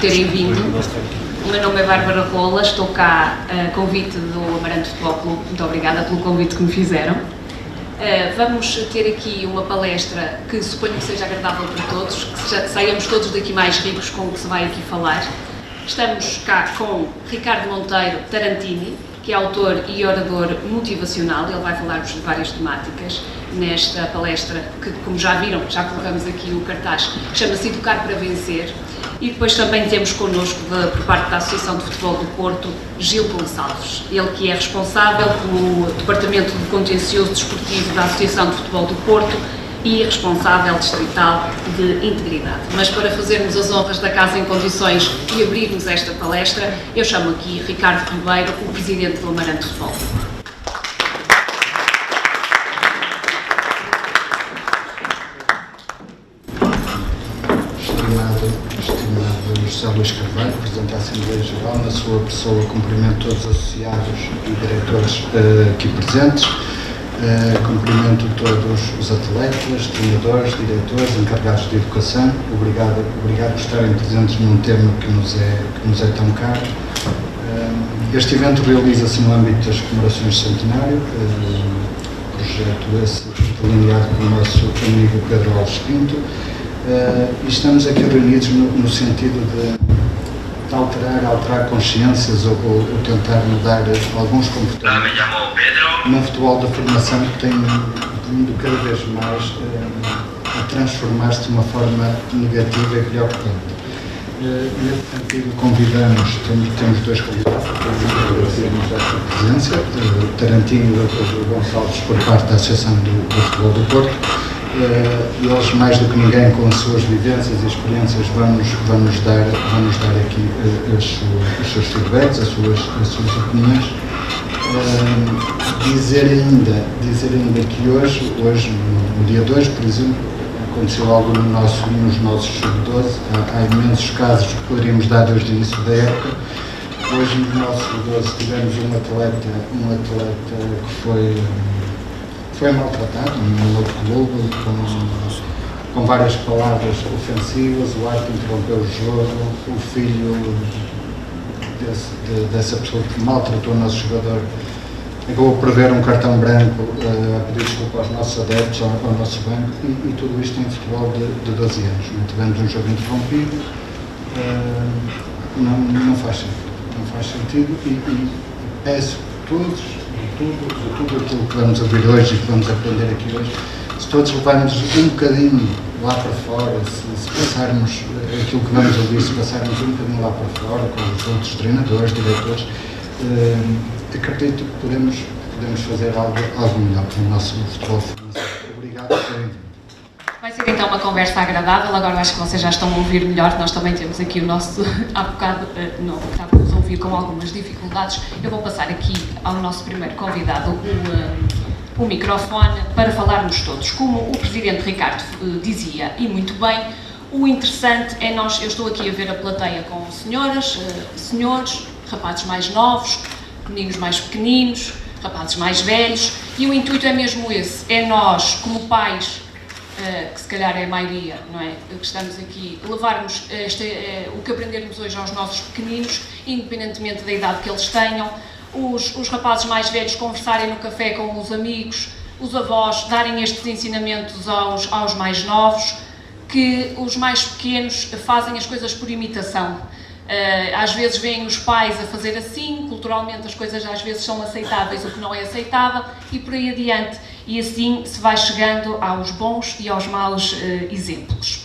terem vindo. O meu nome é Bárbara Rola, estou cá a convite do Amarante Futebol Clube. Muito obrigada pelo convite que me fizeram. Vamos ter aqui uma palestra que suponho que seja agradável para todos, que saiamos todos daqui mais ricos com o que se vai aqui falar. Estamos cá com Ricardo Monteiro Tarantini, que é autor e orador motivacional. Ele vai falar-vos de várias temáticas nesta palestra, que, como já viram, já colocamos aqui o cartaz, chama-se Educar para Vencer. E depois também temos connosco, por parte da Associação de Futebol do Porto, Gil Gonçalves. Ele que é responsável pelo Departamento de Contencioso Desportivo da Associação de Futebol do Porto e responsável distrital de Integridade. Mas para fazermos as honras da casa em condições e abrirmos esta palestra, eu chamo aqui Ricardo Ribeiro, o Presidente do Amarante Futebol. Estimado José Luís Carvalho, Presidente da Assembleia Geral, na sua pessoa cumprimento todos os associados e diretores aqui presentes. Cumprimento todos os atletas, treinadores, diretores, encarregados de educação. Obrigado por estarem presentes num tema que nos é tão caro. Este evento realiza-se no âmbito das comemorações de centenário, projeto esse delineado pelo nosso amigo Pedro Alves Pinto, e estamos aqui reunidos no sentido de alterar consciências ou tentar mudar alguns comportamentos no futebol da formação, que tem vindo cada vez mais a transformar-se de uma forma negativa e preocupante. Nesse sentido, temos dois convidados, agradecemos esta presença, Tarantino e o Dr. Gil Gonçalves, por parte da Associação do Futebol do Porto. Eles, mais do que ninguém, com as suas vivências e experiências, vão-nos dar aqui os seus feedbacks, as suas opiniões. Dizer ainda que hoje, no dia 2, por exemplo, aconteceu algo nos nossos sub-12. Há imensos casos que poderíamos dar desde o início da época. Hoje, no nosso sub-12, tivemos um atleta que foi maltratado num outro clube, com várias palavras ofensivas. O árbitro interrompeu o jogo. O filho dessa pessoa que maltratou o nosso jogador acabou por ver um cartão branco a pedir desculpa aos nossos adeptos, ao nosso banco, e tudo isto em futebol de 12 anos. Não tivemos um jogo interrompido. Não faz sentido, e peço a todos, de tudo aquilo que vamos ouvir hoje e que vamos aprender aqui hoje, se todos levarmos um bocadinho lá para fora, se passarmos aquilo que vamos ouvir, se passarmos um bocadinho lá para fora com os outros treinadores, diretores, acredito que podemos fazer algo melhor para o nosso futebol. Obrigado por terem vindo. Vai ser então uma conversa agradável. Agora acho que vocês já estão a ouvir melhor. Nós também temos aqui o nosso, há bocado, não estávamos a ouvir com algumas dificuldades. Eu vou passar aqui ao nosso primeiro convidado o microfone para falarmos todos. Como o Presidente Ricardo dizia, e muito bem, o interessante é eu estou aqui a ver a plateia com senhoras, senhores, rapazes mais novos, meninos mais pequeninos, rapazes mais velhos, e o intuito é mesmo esse, é nós, como pais, que se calhar é a maioria, não é? Que estamos aqui, levarmos o que aprendermos hoje aos nossos pequeninos, independentemente da idade que eles tenham, os rapazes mais velhos conversarem no café com os amigos, os avós darem estes ensinamentos aos mais novos, que os mais pequenos fazem as coisas por imitação. Às vezes veem os pais a fazer assim, culturalmente as coisas às vezes são aceitáveis, o que não é aceitável, e por aí adiante. E assim se vai chegando aos bons e aos maus exemplos.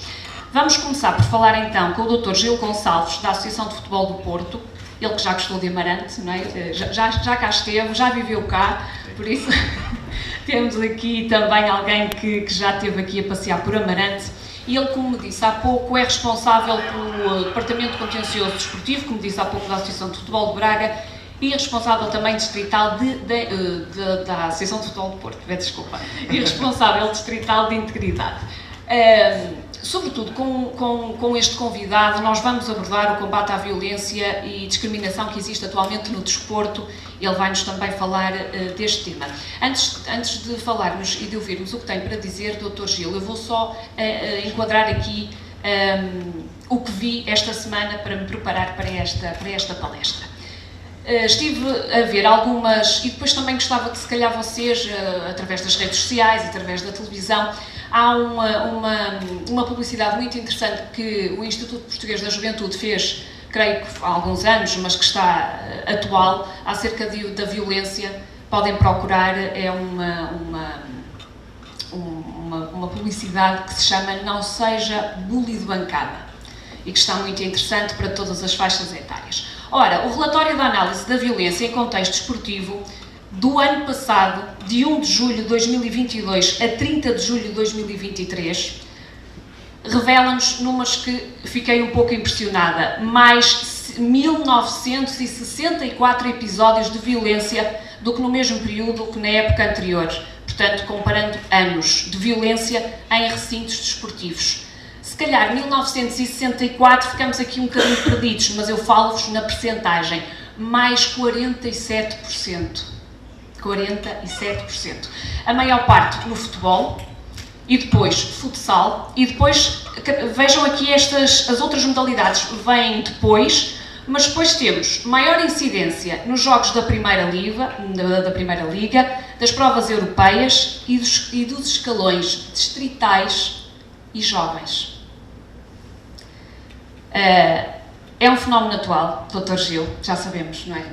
Vamos começar por falar então com o Dr. Gil Gonçalves, da Associação de Futebol do Porto, ele que já gostou de Amarante, não é? já cá esteve, já viveu cá, por isso temos aqui também alguém que já esteve aqui a passear por Amarante. E ele, como me disse há pouco, é responsável pelo Departamento de Contencioso Desportivo, como disse há pouco, da Associação de Futebol de Braga, e responsável também distrital da Associação de Futebol do Porto, desculpa, e responsável distrital de Integridade. Sobretudo com este convidado, nós vamos abordar o combate à violência e discriminação que existe atualmente no desporto. Ele vai-nos também falar deste tema. Antes de falarmos e de ouvirmos o que tem para dizer, Dr. Gil, eu vou só enquadrar aqui o que vi esta semana para me preparar para esta palestra. Estive a ver algumas, e depois também gostava que se calhar vocês, através das redes sociais, através da televisão, há uma publicidade muito interessante que o Instituto Português da Juventude fez, creio que há alguns anos, mas que está atual, acerca da violência. Podem procurar, é uma publicidade que se chama Não Seja Bully de Bancada, e que está muito interessante para todas as faixas etárias. Ora, o relatório da análise da violência em contexto esportivo do ano passado, de 1 de julho de 2022 a 30 de julho de 2023, revela-nos números que fiquei um pouco impressionada. Mais 1964 episódios de violência do que no mesmo período que na época anterior. Portanto, comparando anos de violência em recintos desportivos. Se calhar 1964 ficamos aqui um bocadinho perdidos, mas eu falo-vos na percentagem, mais 47%. 47%. A maior parte no futebol, e depois futsal, e depois, vejam aqui as outras modalidades, vêm depois, mas depois temos maior incidência nos jogos da Primeira Liga, das provas europeias e dos escalões distritais e jovens. É um fenómeno atual, Dr. Gil, já sabemos, não é?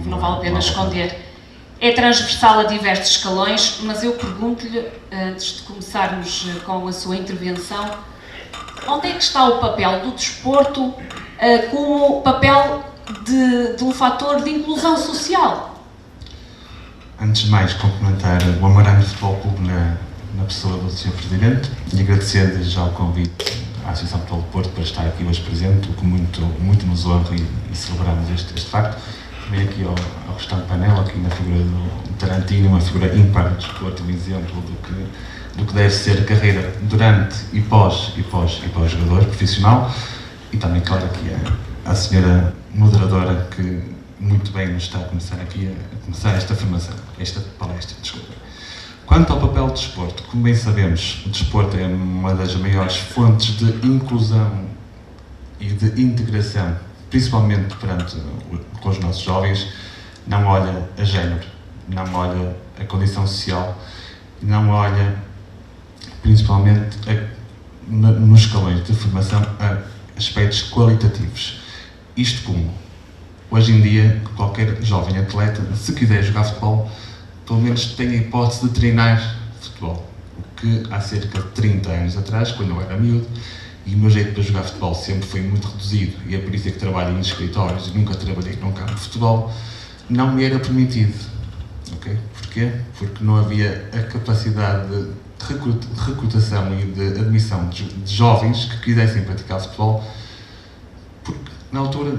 Não vale a pena esconder. É transversal a diversos escalões, mas eu pergunto-lhe, antes de começarmos com a sua intervenção, onde é que está o papel do desporto como papel de um fator de inclusão social? Antes de mais, complementar o Amarante Futebol Clube na pessoa do Sr. Presidente e agradecer desde já o convite à Associação Futebol do Porto para estar aqui hoje presente, o que muito nos honra e celebramos este facto. Também aqui ao restante painel, aqui na figura do Tarantino, uma figura ímpar do desporto, um exemplo do que deve ser a carreira durante e pós jogador profissional. E também, claro, aqui a senhora moderadora que muito bem nos está a começar esta formação, esta palestra, desculpa. Quanto ao papel do desporto, como bem sabemos, o desporto é uma das maiores fontes de inclusão e de integração, principalmente com os nossos jovens. Não olha a género, não olha a condição social, não olha principalmente nos escalões de formação a aspectos qualitativos. Isto como, hoje em dia, qualquer jovem atleta, se quiser jogar futebol, pelo menos tem a hipótese de treinar futebol. O que há cerca de 30 anos atrás, quando eu era miúdo, e o meu jeito para jogar futebol sempre foi muito reduzido, e é por isso que trabalho em escritórios e nunca trabalhei num campo de futebol, não me era permitido. Okay? Porquê? Porque não havia a capacidade de recrutação e de admissão de jovens que quisessem praticar futebol, porque na altura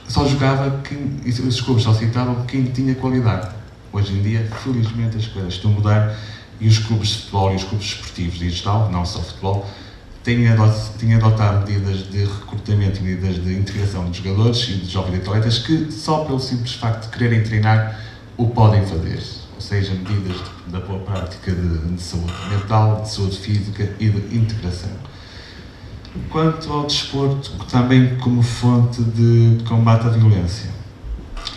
só jogava e os clubes só aceitavam quem tinha qualidade. Hoje em dia, felizmente, as coisas estão a mudar e os clubes de futebol e os clubes esportivos em geral, não só futebol, têm adotado medidas de recrutamento e medidas de integração de jogadores e de jovens atletas que, só pelo simples facto de quererem treinar, o podem fazer. Ou seja, medidas da boa prática de saúde mental, de saúde física e de integração. Quanto ao desporto, também como fonte de combate à violência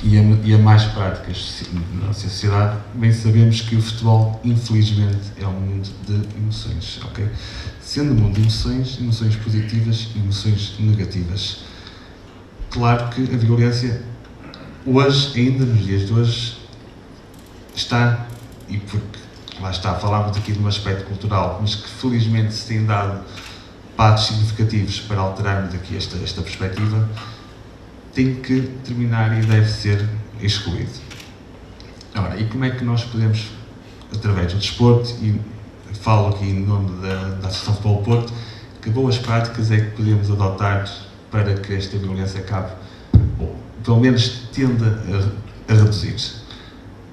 e a mais práticas na nossa sociedade, bem sabemos que o futebol, infelizmente, é um mundo de emoções, ok? Sendo um mundo de emoções positivas e emoções negativas. Claro que a violência, hoje, ainda nos dias de hoje, está, e porque lá está, falámos aqui de um aspecto cultural, mas que felizmente se tem dado passos significativos para alterarmos aqui esta perspectiva, tem que terminar e deve ser excluído. Ora, e como é que nós podemos, através do desporto, e falo aqui em nome da Associação Futebol Porto, que boas práticas é que podemos adotar para que esta violência acabe, ou pelo menos tenda a reduzir?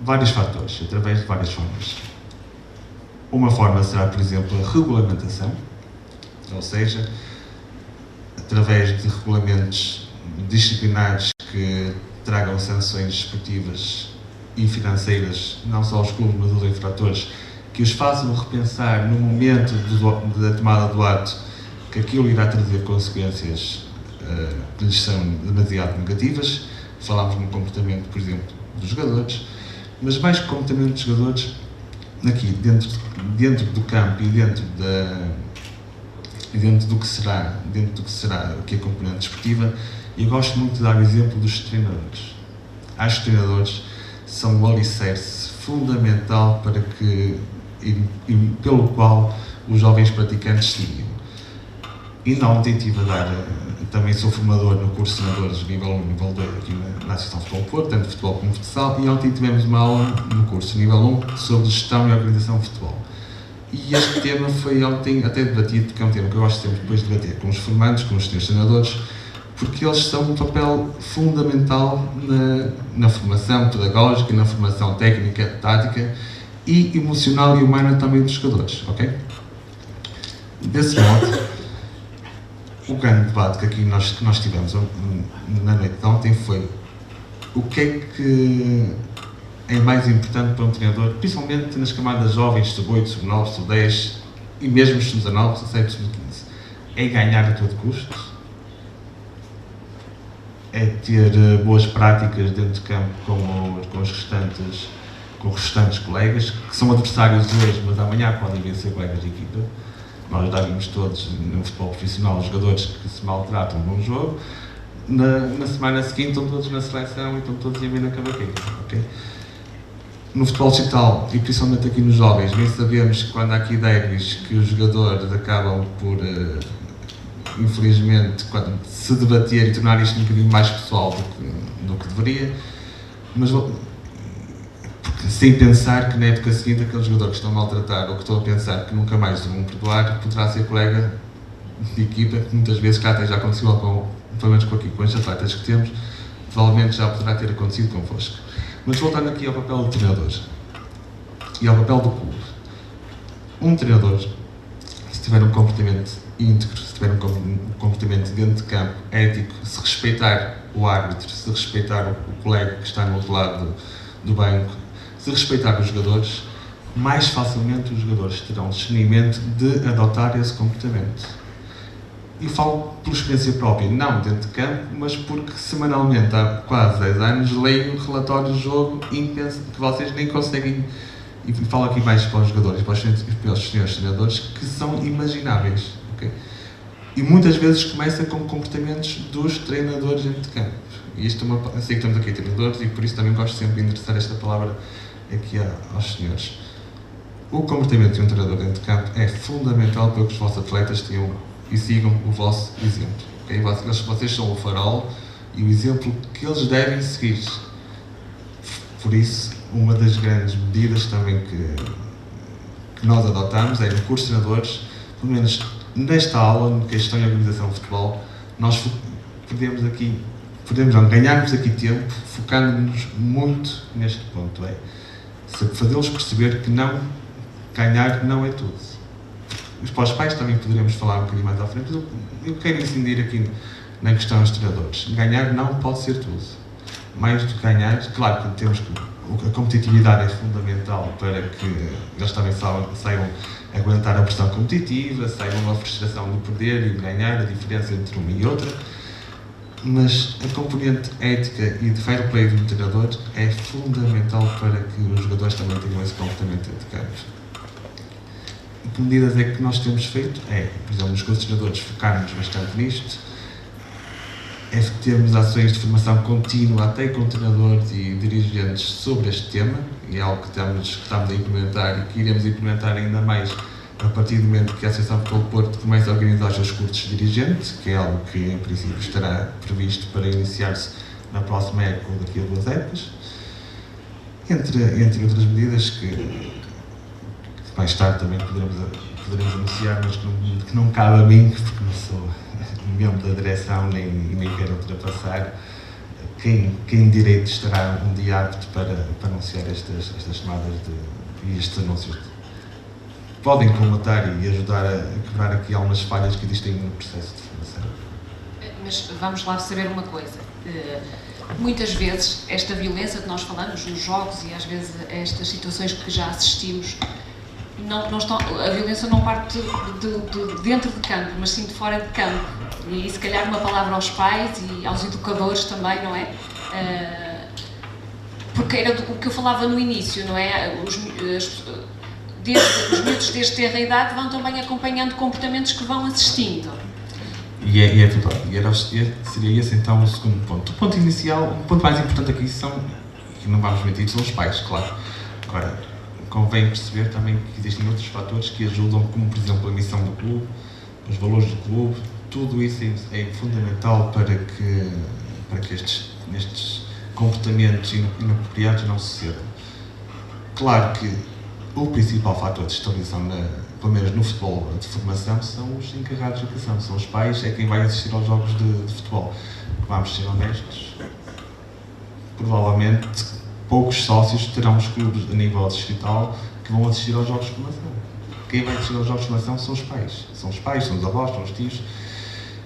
Vários fatores, através de várias formas. Uma forma será, por exemplo, a regulamentação, ou seja, através de regulamentos disciplinares que tragam sanções esportivas e financeiras, não só aos clubes, mas aos infratores, que os façam repensar no momento da tomada do ato que aquilo irá trazer consequências que lhes são demasiado negativas. Falámos no comportamento, por exemplo, dos jogadores, mas mais que comportamento dos jogadores, aqui dentro do campo e dentro do que será aqui a componente desportiva, eu gosto muito de dar o exemplo dos treinadores. Acho que os treinadores são o alicerce fundamental para que, e pelo qual os jovens praticantes seguiam. E ontem estive a dar, também sou formador no curso de treinadores nível 1 e nível 2 aqui na Associação Futebol Porto, tanto futebol como futsal, e ontem tivemos uma aula no curso nível 1 sobre gestão e organização de futebol. E este tema foi ontem até debatido, porque é um tema que eu gosto sempre depois de debater com os formandos, com os senhores treinadores, porque eles são um papel fundamental na formação pedagógica, na formação técnica, tática e emocional e humana também dos jogadores, ok? Desse modo, o grande debate que aqui nós tivemos na noite de ontem foi o que é mais importante para um treinador, principalmente nas camadas jovens, sub-8, sub-9, sub-10 e mesmo sub-19, sub-17, sub-15. É ganhar a todo custo? É ter boas práticas dentro de campo com os restantes colegas, que são adversários hoje, mas amanhã podem vir a ser colegas de equipa. Nós já vimos todos no futebol profissional os jogadores que se maltratam num jogo, na semana seguinte estão todos na seleção e estão todos a vir na cavaqueira, ok? No futebol digital, e principalmente aqui nos jovens, bem sabemos que quando há aqui derbys que os jogadores acabam por, infelizmente, se debater e tornar isto um bocadinho mais pessoal do que deveria, mas sem pensar que na época seguinte aquele jogador que estão a maltratar ou que estão a pensar que nunca mais o vão perdoar poderá ser colega de equipa, que muitas vezes cá até já aconteceu, pelo menos com os atletas que temos, provavelmente já poderá ter acontecido convosco. Mas voltando aqui ao papel do treinador e ao papel do clube. Um treinador, se tiver um comportamento íntegro, se tiver um comportamento dentro de campo ético, se respeitar o árbitro, se respeitar o colega que está no outro lado do banco, se respeitar os jogadores, mais facilmente os jogadores terão discernimento de adotar esse comportamento. E falo por experiência própria, não dentro de campo, mas porque semanalmente, há quase 10 anos, leio relatórios de jogo intenso que vocês nem conseguem, e falo aqui mais para os jogadores, para os senhores treinadores, que são imagináveis. Okay? E muitas vezes começa com comportamentos dos treinadores dentro de campo. E isto eu sei que estamos aqui treinadores e por isso também gosto sempre de endereçar esta palavra aqui aos senhores. O comportamento de um treinador dentro de campo é fundamental para que os vossos atletas tenham e sigam o vosso exemplo. Okay? Vocês são o farol e o exemplo que eles devem seguir. Por isso, uma das grandes medidas também que nós adotamos é no curso de treinadores, pelo menos nesta aula, no que é gestão e organização de futebol, nós ganharmos aqui tempo, focando-nos muito neste ponto, fazê-los perceber que ganhar não é tudo. Para os pais também poderemos falar um bocadinho mais à frente, eu quero incidir aqui na questão dos treinadores. Ganhar não pode ser tudo. Mais do que ganhar, claro que temos que a competitividade é fundamental para que eles também saibam aguentar a pressão competitiva, saibam a frustração de perder e de ganhar, a diferença entre uma e outra, mas a componente ética e de fair play do treinador é fundamental para que os jogadores também tenham esse comportamento dentro de campo. E que medidas é que nós temos feito? Por exemplo, nos cursos de treinadores focarmos bastante nisto, termos ações de formação contínua até com treinadores e dirigentes sobre este tema, e é algo que estamos a implementar e que iremos implementar ainda mais a partir do momento que a Associação Futebol Porto começa a organizar os seus cursos de dirigente, que é algo que em princípio estará previsto para iniciar-se na próxima época ou daqui a 2 épocas, entre outras medidas que mais tarde também poderemos anunciar, mas que não cabe a mim, porque não sou membro da direção nem quero ultrapassar. Quem direito estará um dia apto para anunciar estas chamadas e estes anúncios. Podem comentar e ajudar a quebrar aqui algumas falhas que existem no processo de formação. Mas vamos lá saber uma coisa. Muitas vezes esta violência que nós falamos nos jogos e às vezes estas situações que já assistimos a violência não parte de dentro de campo, mas sim de fora de campo. E aí, se calhar, uma palavra aos pais e aos educadores também, não é? Porque era o que eu falava no início, não é? Os miúdos, desde ter a idade, vão também acompanhando comportamentos que vão assistindo. E é verdade. Seria esse então o segundo ponto. O ponto inicial, o ponto mais importante aqui que não vamos mentir, são os pais, claro. Agora, convém perceber também que existem outros fatores que ajudam, como por exemplo a missão do clube, os valores do clube, tudo isso é fundamental para que estes comportamentos inapropriados não sucedam. Claro que o principal fator de estabilização, pelo menos no futebol de formação, são os encarregados de educação, são os pais, é quem vai assistir aos jogos de futebol. Vamos ser honestos, provavelmente poucos sócios terão os clubes a nível distrital que vão assistir aos jogos de formação. Quem vai assistir aos jogos de formação são os pais. São os pais, são os avós, são os tios.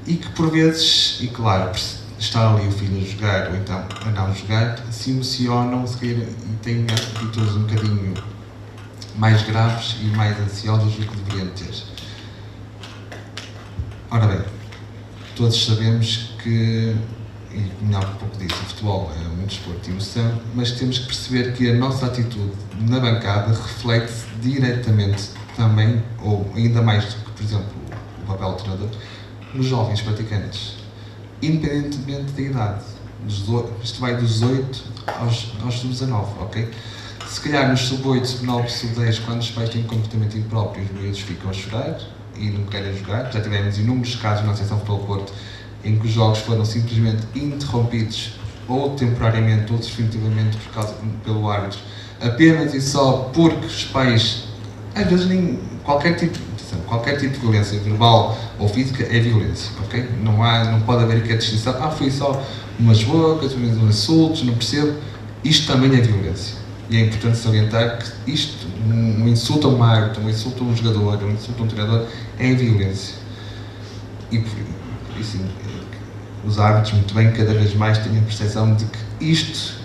E que por vezes, e claro, está ali o filho a jogar ou então a não jogar, se emocionam e têm atitudes um bocadinho mais graves e mais ansiosas do que deveriam ter. Ora bem, todos sabemos que, e melhor um pouco disso, o futebol é um desporto de emoção, mas temos que perceber que a nossa atitude na bancada reflete-se diretamente também, ou ainda mais do que, por exemplo, o papel do treinador, nos jovens praticantes, independentemente da idade. Isto vai dos 8 aos sub-19, ok? Se calhar nos sub-8, sub-9, sub-10, quando os pais têm um comportamento impróprio, os miúdos ficam a chorar e não querem jogar. Já tivemos inúmeros casos na Associação Futebol Porto em que os jogos foram simplesmente interrompidos, ou temporariamente, ou definitivamente pelo árbitro, apenas e só porque os pais, às vezes nem qualquer tipo de violência verbal ou física é violência, ok? Não pode haver aqui a distinção, foi só umas bocas, uns insultos, não percebo. Isto também é violência. E é importante salientar que isto, um insulto a um árbitro, um insulto a um jogador, um insulto a um treinador, é violência. E por isso, os árbitros, muito bem, cada vez mais têm a percepção de que isto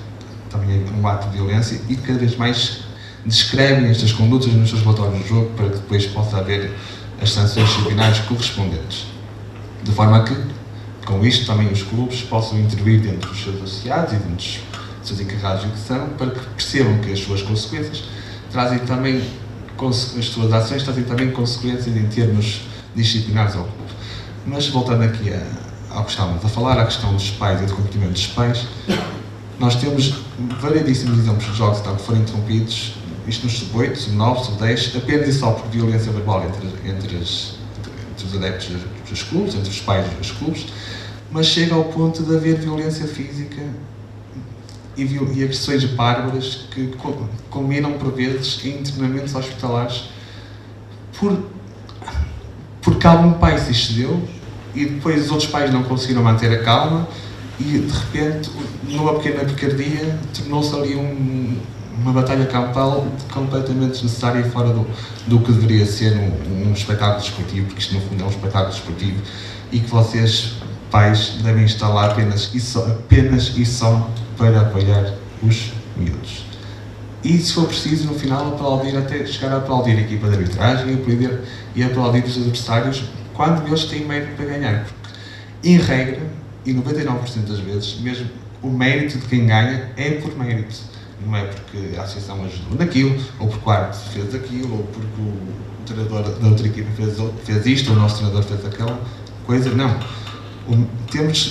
também é um ato de violência e cada vez mais descrevem estas condutas nos seus relatórios do jogo para que depois possa haver as sanções disciplinares correspondentes. De forma que, com isto, também os clubes possam intervir dentro dos seus associados e dentro dos seus encarregados de educação para que percebam que as suas consequências trazem também, as suas ações trazem também consequências em termos disciplinares ao clube. Mas voltando aqui ao que estávamos a falar, à questão dos pais e do comportamento dos pais, nós temos variedíssimos exemplos de jogos que foram interrompidos, isto nos sub-8, sub-9, sub-10, apenas e só por violência verbal entre os adeptos dos clubes, entre os pais dos clubes, mas chega ao ponto de haver violência física e agressões bárbaras que culminam por vezes em internamentos hospitalares porque algum pai se excedeu e depois os outros pais não conseguiram manter a calma e de repente, numa pequena picardia, tornou-se ali uma batalha campal completamente desnecessária e fora do que deveria ser um espetáculo desportivo, porque isto no fundo é um espetáculo desportivo e que vocês, pais, devem estar lá apenas e só para apoiar os miúdos. E se for preciso, no final, aplaudir, até chegar a aplaudir a equipa de arbitragem e aplaudir os adversários quando eles têm mérito para ganhar. Porque, em regra, e 99% das vezes, mesmo o mérito de quem ganha é por mérito. Não é porque a associação ajudou naquilo, ou porque o árbitro fez aquilo, ou porque o treinador da outra equipa fez isto, ou o nosso treinador fez aquela coisa. Não.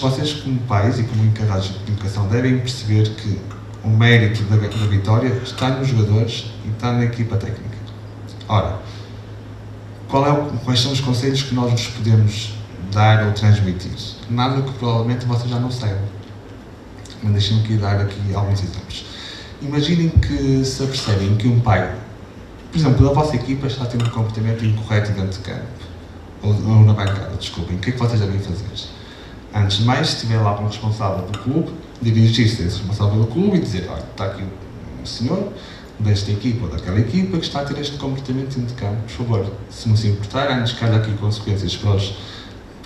Vocês, como pais e como encarregados de educação, devem perceber que o mérito da vitória está nos jogadores e está na equipa técnica. Ora, quais são os conselhos que nós nos podemos dar ou transmitir? Nada que provavelmente vocês já não saibam. Mas deixem-me aqui dar alguns exemplos. Imaginem que se apercebem que um pai, por exemplo, da vossa equipa está a ter um comportamento incorreto dentro de campo, ou na bancada, desculpem, o que é que vocês devem fazer? Antes de mais, se tiver lá um responsável do clube, dirigir-se a esse responsável do clube e dizer, olha, está aqui um senhor desta equipa ou daquela equipa que está a ter este comportamento dentro de campo, por favor, se não se importar, antes que haja aqui consequências para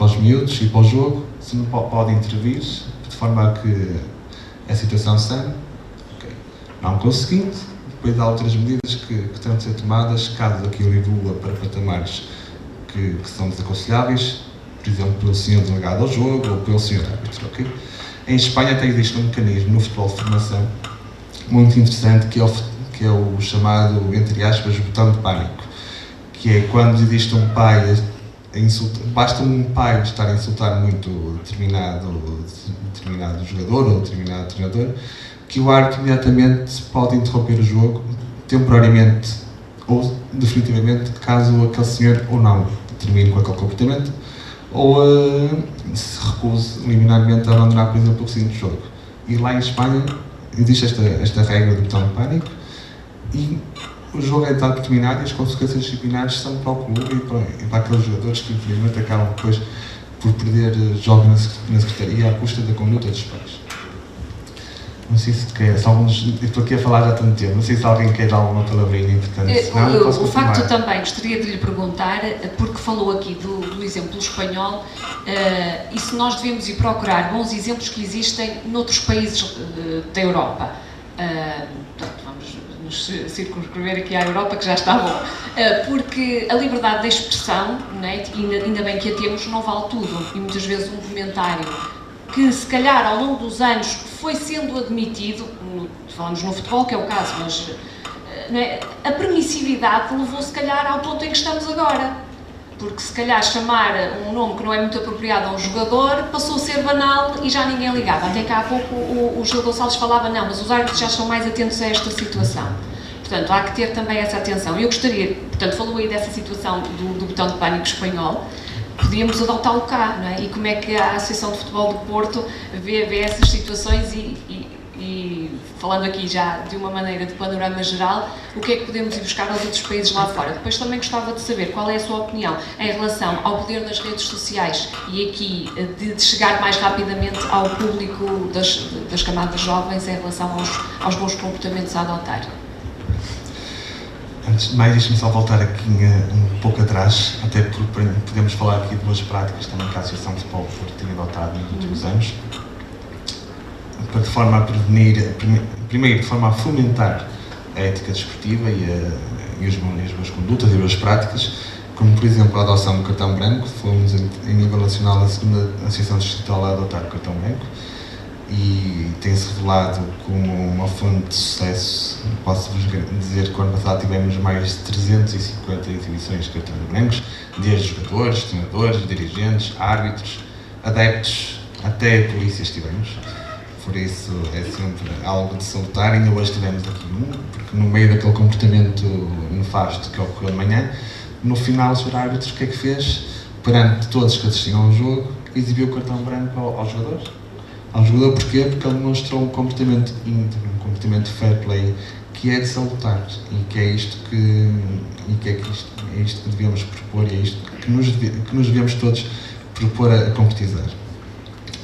os miúdos e para o jogo, se não pode intervir, de forma a que a situação sane. Okay. Não conseguindo, depois há outras medidas que têm de ser tomadas caso aquilo evolua para patamares que são desaconselháveis, por exemplo, pelo senhor delegado ao jogo ou pelo senhor árbitro, ok? Em Espanha até existe um mecanismo no futebol de formação muito interessante que é o chamado, entre aspas, botão de pânico, que é quando existe um pai a insultar, basta um pai estar a insultar muito determinado jogador ou determinado treinador, que o árbitro imediatamente pode interromper o jogo temporariamente ou definitivamente, caso aquele senhor ou não termine com aquele comportamento ou se recuse liminarmente a abandonar, por exemplo, o seguinte jogo. E lá em Espanha existe esta regra do botão de pânico e o jogo é dado por terminado e as consequências disciplinares são para o clube e para aqueles jogadores que infelizmente acabam depois por perder jogos na secretaria à custa da conduta dos pais. Não sei se estou aqui a falar já há tanto tempo, não sei se alguém quer dar alguma palavrinha importante. Senão, o facto também, gostaria de lhe perguntar, porque falou aqui do exemplo espanhol, e se nós devemos ir procurar bons exemplos que existem noutros países da Europa. Portanto, vamos nos circunscrever aqui à Europa, que já está bom. Porque a liberdade de expressão, né, e ainda bem que a temos, não vale tudo. E muitas vezes um comentário que se calhar ao longo dos anos foi sendo admitido, falamos no futebol que é o caso, mas né, a permissividade levou se calhar ao ponto em que estamos agora, porque se calhar chamar um nome que não é muito apropriado a um jogador passou a ser banal e já ninguém ligava, até que há pouco o Gil Gonçalves falava, não, mas os árbitros já estão mais atentos a esta situação. Portanto, há que ter também essa atenção. Eu gostaria, portanto, falou aí dessa situação do botão de pânico espanhol, podíamos adotá-lo cá, não é? E como é que a Associação de Futebol do Porto vê essas situações e falando aqui já de uma maneira de panorama geral, o que é que podemos ir buscar aos outros países lá fora? Depois também gostava de saber qual é a sua opinião em relação ao poder das redes sociais e aqui de chegar mais rapidamente ao público das camadas jovens em relação aos bons comportamentos a adotar. Antes de mais, deixe-me só voltar aqui um pouco atrás, até porque podemos falar aqui de boas práticas também que a Associação de Futebol do Porto tem adotado nos últimos anos, para de forma a prevenir, primeiro de forma a fomentar a ética desportiva e as boas condutas e as boas práticas, como por exemplo a adoção do cartão branco. Fomos em nível nacional a segunda Associação Distrital a adotar o cartão branco e tem-se revelado como uma fonte de sucesso. Posso-vos dizer que o ano passado tivemos mais de 350 exibições de cartões brancos, desde jogadores, treinadores, dirigentes, árbitros, adeptos, até polícias tivemos. Por isso é sempre algo de salutar. Ainda hoje tivemos aqui porque no meio daquele comportamento nefasto que ocorreu de manhã, no final o Sr. Árbitro o que é que fez? Perante todos que assistiam ao jogo, exibiu o cartão branco ao jogador. Ao jogador porquê? Porque ele demonstrou um comportamento íntegro, um comportamento fair play, que é de salutar e que é isto que devemos propor e é isto que nos devemos todos propor a concretizar.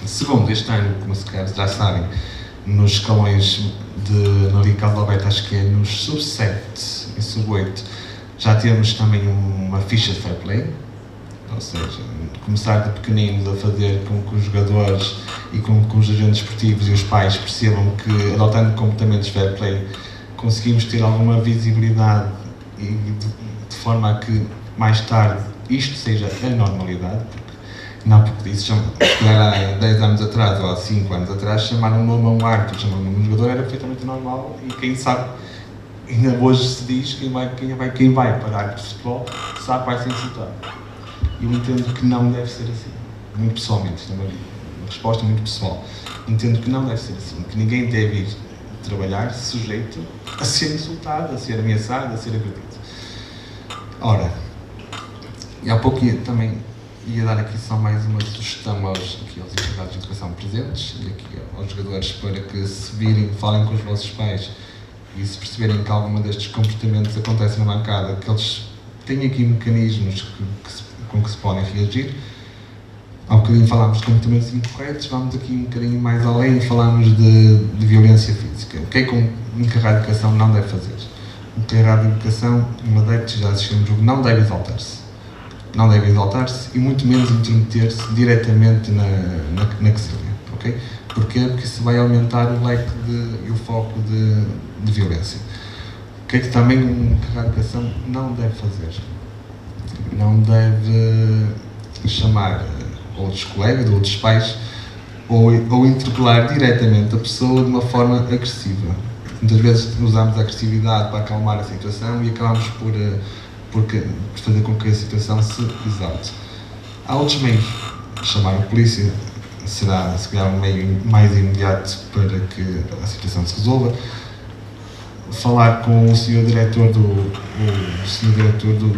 Segundo, este ano, como se calhar já sabem, nos escalões na Liga Carlos Alberto, acho que é nos sub-7 e sub-8, já temos também uma ficha de fair play, ou seja, começar de pequeninos a fazer com que os jogadores e com que os agentes esportivos e os pais percebam que, adotando comportamentos fair play, conseguimos ter alguma visibilidade e de forma a que mais tarde isto seja a normalidade. Não, porque isso há 10 anos atrás ou há 5 anos atrás, chamar um nome a um árbitro, chamar um nome a um jogador era perfeitamente normal e quem sabe, ainda hoje se diz, quem vai para árbitro de futebol sabe que vai ser insultado. Eu entendo que não deve ser assim, muito pessoalmente, isto é uma resposta muito pessoal. Entendo que não deve ser assim, que ninguém deve ir trabalhar sujeito a ser insultado, a ser ameaçado, a ser agredido. Ora, e há pouco também ia dar aqui só mais uma sugestão aos encarregados de educação presentes e aqui aos jogadores para que se virem, falem com os vossos pais e se perceberem que alguma destes comportamentos acontece na bancada, que eles têm aqui mecanismos com que se podem reagir. Há um bocadinho falámos de comportamentos incorretos, vamos aqui um bocadinho mais além e falámos de violência física. O que é que um encarregado de educação não deve fazer? Um encarregado de educação, um adepto já assistiu no jogo, não deve exaltar-se. Não deve exaltar-se e muito menos intrometer-se diretamente na quesilha, ok? Porquê? Porque isso vai aumentar o leque e o foco de violência. O que é que também a educação não deve fazer? Não deve chamar outros colegas, outros pais, ou interpelar diretamente a pessoa de uma forma agressiva. Muitas vezes usamos a agressividade para acalmar a situação e acabamos por fazer com que a situação se exalte. Há outros meios. Chamar a polícia será, se calhar, um meio mais imediato para que a situação se resolva. Falar com o senhor diretor do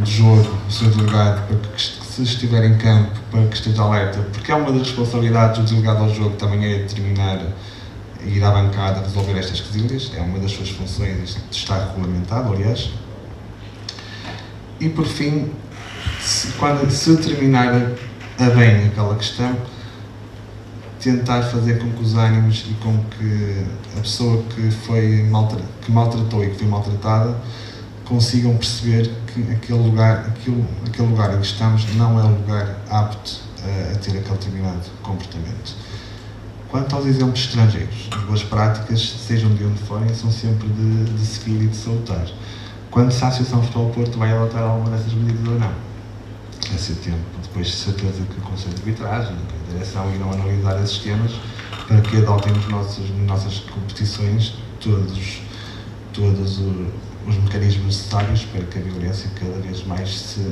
jogo, o senhor delegado, para que se estiver em campo, para que esteja alerta, porque é uma das responsabilidades do delegado ao jogo também é determinar e ir à bancada resolver estas quesilhas, é uma das suas funções, isto está regulamentado, aliás. E por fim, se terminar a bem aquela questão, tentar fazer com que os ânimos e com que a pessoa que maltratou e que foi maltratada consigam perceber que aquele lugar em que estamos não é um lugar apto a ter aquele determinado comportamento. Quanto aos exemplos estrangeiros, as boas práticas, sejam de onde forem, são sempre de seguir e de salutar. Quando se a Associação de Futebol Porto vai adotar alguma dessas medidas ou não, a ser tempo, depois de certeza que o Conselho de Arbitragem e a Direção irão analisar esses temas para que adotem nas nossas competições todos os mecanismos necessários para que a violência cada vez mais se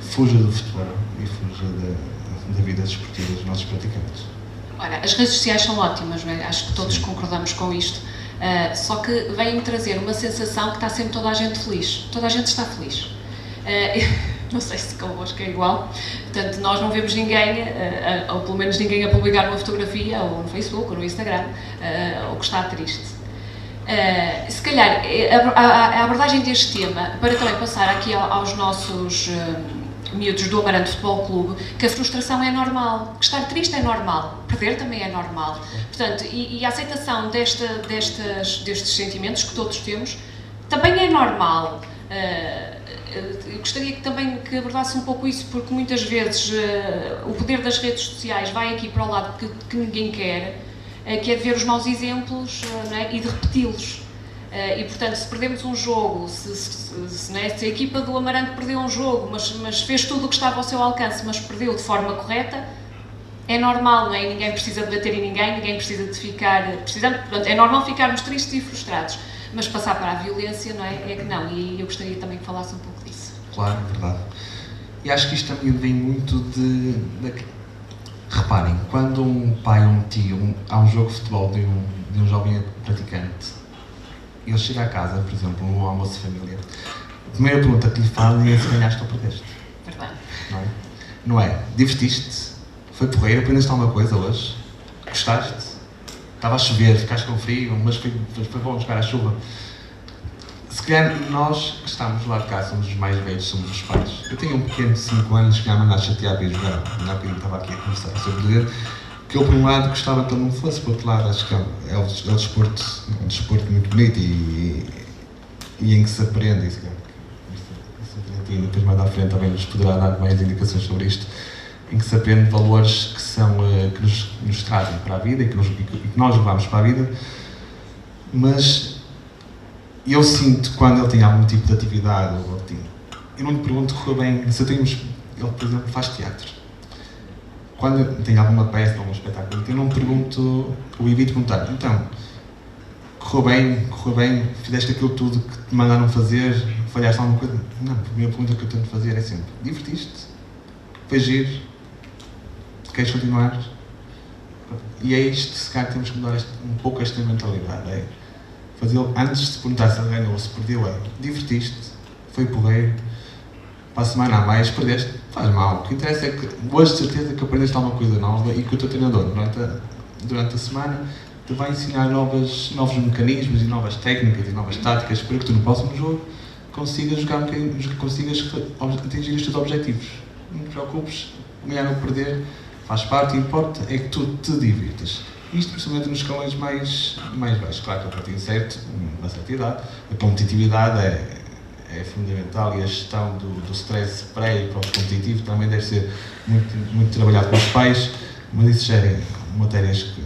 fuja do futebol e fuja da vida desportiva dos nossos praticantes. Ora, as redes sociais são ótimas, não é? Acho que todos concordamos com isto, só que vêm trazer uma sensação que está sempre toda a gente feliz. Toda a gente está feliz. Não sei se convosco é igual, portanto, nós não vemos ninguém, ou pelo menos ninguém a publicar uma fotografia, ou no Facebook, ou no Instagram, ou que está triste. Se calhar, a abordagem deste tema, para também passar aqui aos nossos miúdos do Amarante Futebol Clube, que a frustração é normal, que estar triste é normal, perder também é normal. Portanto, e a aceitação destes sentimentos que todos temos também é normal. Eu gostaria também que abordasse um pouco isso, porque muitas vezes o poder das redes sociais vai aqui para o lado que ninguém quer, que é de ver os maus exemplos, não é? E de repeti-los. E, portanto, se perdemos um jogo, se a equipa do Amarante perdeu um jogo, mas fez tudo o que estava ao seu alcance, mas perdeu de forma correta, é normal, não é? Ninguém precisa de bater em ninguém precisa de ficar... Portanto, é normal ficarmos tristes e frustrados, mas passar para a violência, não é? É que não, e eu gostaria também que falasse um pouco disso. Claro, é verdade. E acho que isto também vem muito de reparem, quando um pai ou um tio há um jogo de futebol de um jovem praticante, ele chega a casa, por exemplo, num almoço de família, a primeira pergunta que lhe fazem é se ganhaste ou perdeste. Verdade. Não é? Divertiste? Foi porreiro? Aprendeste alguma coisa hoje? Gostaste? Estava a chover, ficaste com frio, mas foi bom jogar a chuva. Se calhar nós que estamos lá de cá, somos os mais velhos, somos os pais. Eu tenho um pequeno de 5 anos que já me andava a chatear para ir jogar. Ainda há estava aqui a conversar sobre que eu, por um lado, gostava que ele não fosse, por outro lado, acho que é um desporto muito bonito e em que se aprende. Isso depois mais à frente também nos poderá dar mais indicações sobre isto, em que se aprende valores que nos trazem para a vida e que nós levamos para a vida, mas eu sinto quando ele tem algum tipo de atividade, eu não lhe pergunto correu bem, se ele, por exemplo, faz teatro. Quando tem alguma peça, algum espetáculo, eu não pergunto, eu evito perguntar, então, correu bem, fizeste aquilo tudo que te mandaram fazer, falhaste alguma coisa? Não, a primeira pergunta que eu tento fazer é sempre, divertiste? Foi giro? Queres continuar? E é isto, se calhar temos que mudar um pouco esta mentalidade, é fazê-lo, antes de perguntar se ele ganhou ou se perdeu, é divertiste? Foi porreiro? Para a semana a mais, perdeste? Faz mal. O que interessa é que hoje de certeza que aprendeste alguma coisa nova e que o teu treinador, durante a semana, te vai ensinar novos mecanismos e novas técnicas e novas táticas para que tu no próximo jogo consigas jogar um bocadinho, consigas atingir os teus objetivos. Não te preocupes, ganhar ou perder faz parte, o que importa é que tu te divirtas. Isto principalmente nos escalões mais baixos. Claro que a partir de uma certa idade, a competitividade é fundamental e a gestão do stress pré e pós-competitivo também deve ser muito trabalhado pelos pais, mas isso já é matérias que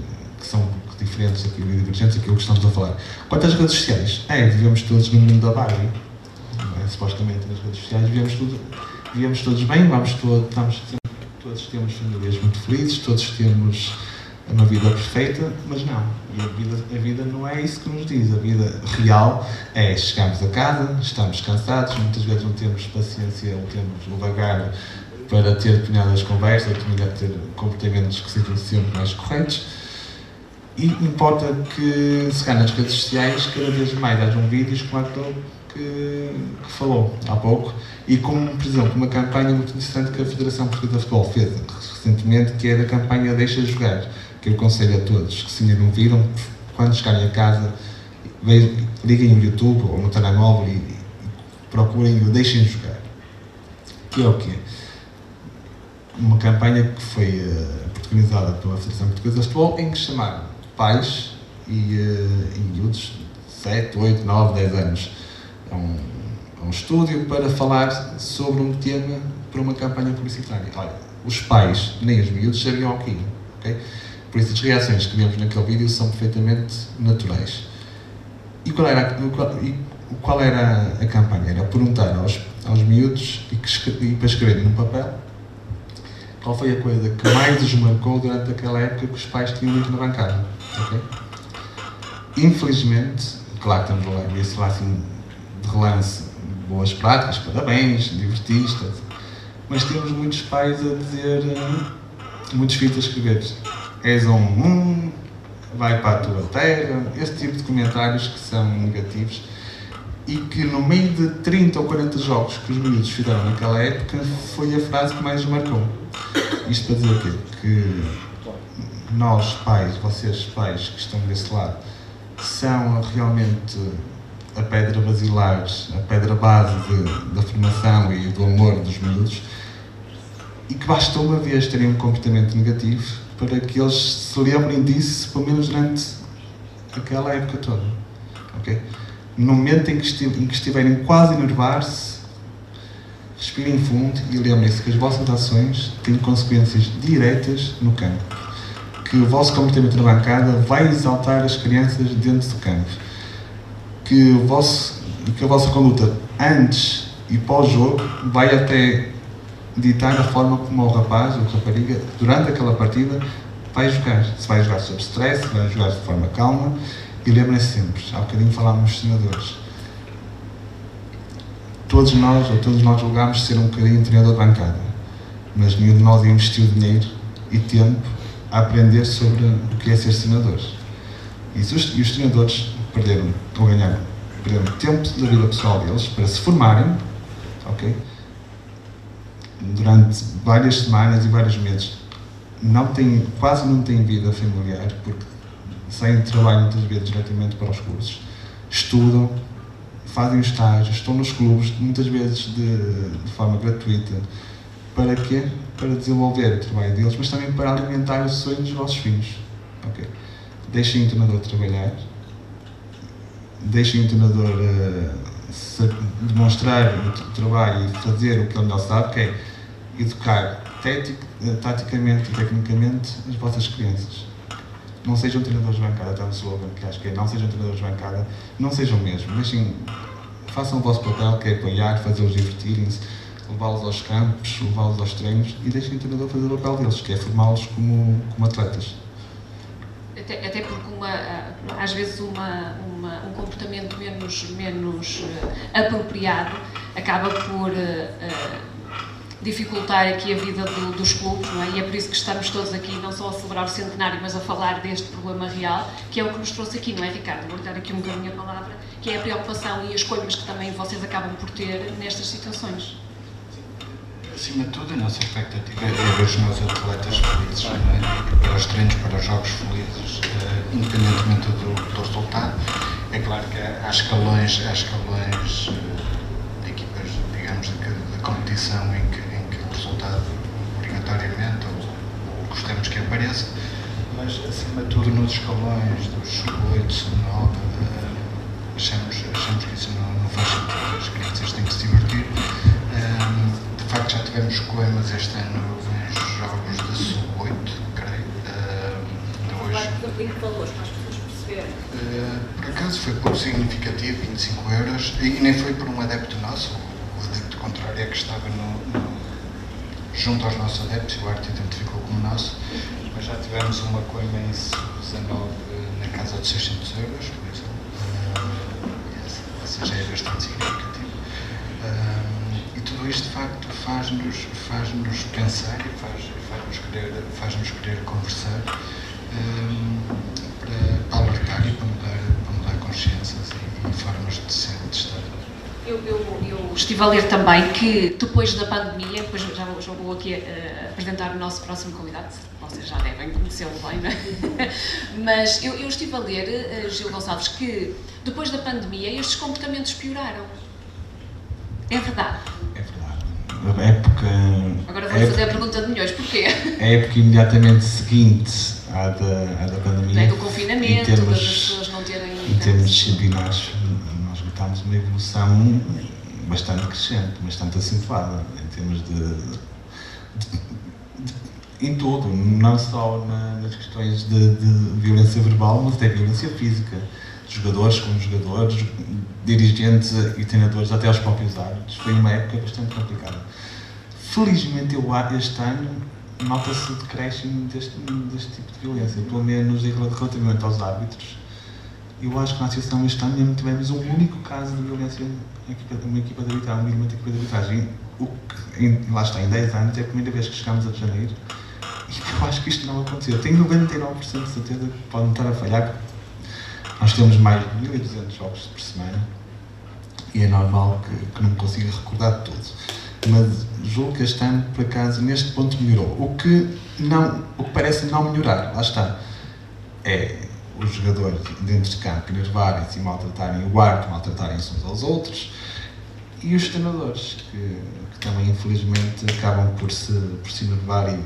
diferentes e divergentes daquilo que estamos a falar. Quanto às redes sociais, vivemos todos no mundo da Barbie. Supostamente nas redes sociais vivemos todos bem, todos temos famílias muito felizes, todos temos uma vida perfeita, mas não. E a vida não é isso que nos diz. A vida real é chegamos a casa, estamos cansados, muitas vezes não temos paciência ou temos o vagar para ter determinadas conversas, ter comportamentos que sejam sempre mais corretos. E importa que, se calhar nas redes sociais, cada vez mais hajam vídeos como aquele que falou há pouco, e como, por exemplo, uma campanha muito interessante que a Federação Portuguesa de Futebol fez recentemente, que é a campanha Deixa Jogar, que eu aconselho a todos que, se ainda não viram, quando chegarem a casa, liguem no YouTube ou no telemóvel e procurem o Deixem Jogar. Que é o quê? Uma campanha que foi protagonizada pela Federação Portuguesa de Futebol, em que chamaram pais e miúdos de 7, 8, 9, 10 anos a um estúdio para falar sobre um tema para uma campanha publicitária. Olha, os pais nem os miúdos sabiam aquilo, ok? Por isso as reações que vemos naquele vídeo são perfeitamente naturais. E qual era a campanha? Era perguntar aos miúdos e para escreverem num papel qual foi a coisa que mais os marcou durante aquela época que os pais tinham muito na bancada, ok? Infelizmente, claro que estamos a ver-se lá assim de relance boas práticas, parabéns, divertiste, mas temos muitos pais a dizer, muitos filhos a escrever és vai para a tua terra, esse tipo de comentários que são negativos e que no meio de 30 ou 40 jogos que os miúdos fizeram naquela época foi a frase que mais os marcou. Isto para dizer o quê? Que nós pais, vocês pais que estão desse lado, são realmente a pedra basilar, a pedra base da formação e do amor dos miúdos, e que basta uma vez terem um comportamento negativo para que eles se lembrem disso, pelo menos durante aquela época toda. Okay? No momento em que estiverem quase a enervar-se, respirem fundo e lembrem-se que as vossas ações têm consequências diretas no campo. Que o vosso comportamento na bancada vai exaltar as crianças dentro do campo. Que a vossa conduta antes e pós-jogo vai até ditar a forma como o rapaz ou a rapariga, durante aquela partida, vai jogar. Se vai jogar sob stress, se vai jogar de forma calma. E lembrem-se sempre, há bocadinho falámos dos treinadores. Todos nós julgámos ser um bocadinho treinador de bancada, mas nenhum de nós investiu dinheiro e tempo a aprender sobre o que é ser treinador. E os treinadores perderam tempo da vida pessoal deles para se formarem, ok? Durante várias semanas e vários meses. Quase não têm vida familiar, porque saem de trabalho muitas vezes diretamente para os cursos, estudam, fazem estágios, estão nos clubes, muitas vezes de forma gratuita. Para quê? Para desenvolver o trabalho deles, mas também para alimentar os sonhos dos vossos filhos. Okay? Deixem o treinador trabalhar, deixem o treinador demonstrar o trabalho e fazer o que ele melhor sabe, que é educar taticamente e tecnicamente as vossas crianças. Não sejam treinadores de bancada, até um slogan que acho que é não sejam treinadores de bancada, não sejam mesmo, façam o vosso papel, que é apoiar, fazê-los divertirem-se, levá-los aos campos, levá-los aos treinos e deixem o treinador fazer o papel deles, que é formá-los como atletas. Até porque às vezes um comportamento menos apropriado acaba por dificultar aqui a vida dos clubes, não é? E é por isso que estamos todos aqui, não só a celebrar o centenário, mas a falar deste problema real, que é o que nos trouxe aqui, não é, Ricardo? Vou dar aqui um bocadinho a palavra, que é a preocupação e as coimas que também vocês acabam por ter nestas situações. Acima de tudo, a nossa expectativa é ver os nossos atletas felizes, não é? Para os treinos, para os jogos felizes, independentemente do resultado. É claro que há escalões de equipas, digamos, de competição em que o resultado obrigatoriamente ou gostamos que apareça, mas acima de tudo nos escalões dos 8, 9, achamos que isso não faz sentido. As crianças têm que se divertir. De facto, já tivemos coemas este ano em jogos de sub-8, creio. partilhe de valores para as pessoas perceberem. Por acaso foi pouco significativo, 25 euros, e nem foi por um adepto nosso, o adepto contrário é que estava junto aos nossos adeptos, e o arte identificou como nosso, mas já tivemos uma coima em 19 na casa de 600 euros, por exemplo, essa já é bastante significativa. E tudo isto de facto faz-nos pensar e faz-nos querer conversar para alertar e para mudar consciências e formas de ser, de estar. Eu estive a ler também que depois da pandemia, depois já vou aqui apresentar o nosso próximo convidado, vocês já devem conhecê-lo bem, não é? Mas eu estive a ler, Gil Gonçalves, que depois da pandemia estes comportamentos pioraram. É verdade? É verdade. A época... Agora vou fazer a pergunta de milhões, porquê? A época imediatamente seguinte à da pandemia, do confinamento, das pessoas não terem... Em termos disciplinares, nós notámos uma evolução bastante crescente, bastante acentuada, em termos em tudo, não só nas questões de violência verbal, mas até violência física. Jogadores como jogadores, dirigentes e treinadores, até aos próprios árbitros. Foi uma época bastante complicada. Felizmente, este ano, nota-se o decréscimo deste tipo de violência, pelo menos relativamente aos árbitros. Eu acho que na associação este ano mesmo tivemos um único caso de violência uma equipa de arbitragem, uma equipa de arbitragem. Lá está, em 10 anos, é a primeira vez que chegámos a janeiro e eu acho que isto não aconteceu. Tenho 99% de certeza que podem estar a falhar. Nós temos mais de 1.200 jogos por semana e é normal que não me consiga recordar de tudo. Mas julgo que este ano, por acaso, neste ponto melhorou. O que parece não melhorar, lá está, é os jogadores dentro de campo enervarem-se e maltratarem o árbitro, maltratarem-se uns aos outros, e os treinadores, que também, infelizmente, acabam por se enervar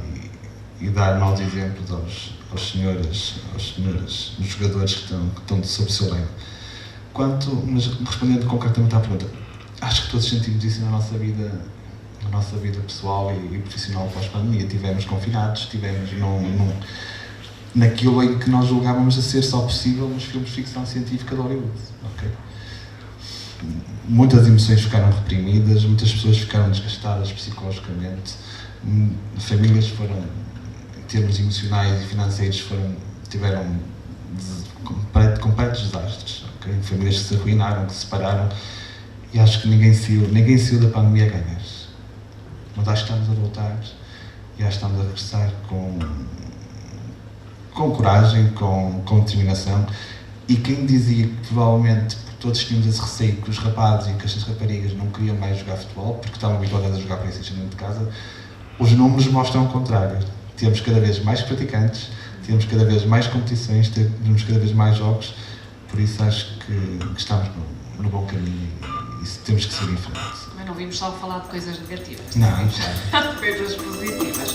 e dar maus exemplos aos senhores jogadores que estão sob o seu leito. Mas respondendo concretamente à pergunta, acho que todos sentimos isso na nossa vida pessoal e profissional pós-pandemia. Tivemos confinados, estivemos naquilo em que nós julgávamos a ser só possível nos filmes de ficção científica de Hollywood. Okay? Muitas emoções ficaram reprimidas, muitas pessoas ficaram desgastadas psicologicamente, famílias foram, em termos emocionais e financeiros, tiveram completos desastres. Okay? Famílias que se arruinaram, que se separaram, e acho que ninguém saiu da pandemia a ganhar. Mas acho que estamos a voltar e acho que estamos a regressar com coragem, com determinação, e quem dizia que provavelmente todos tínhamos esse receio que os rapazes e que as raparigas não queriam mais jogar futebol porque estavam habituadas a jogar PlayStation dentro de casa, os números mostram o contrário. Temos cada vez mais praticantes, temos cada vez mais competições, temos cada vez mais jogos, por isso acho que estamos no bom caminho e temos que seguir em frente. Mas não vimos só falar de coisas negativas. Não, já. De coisas positivas.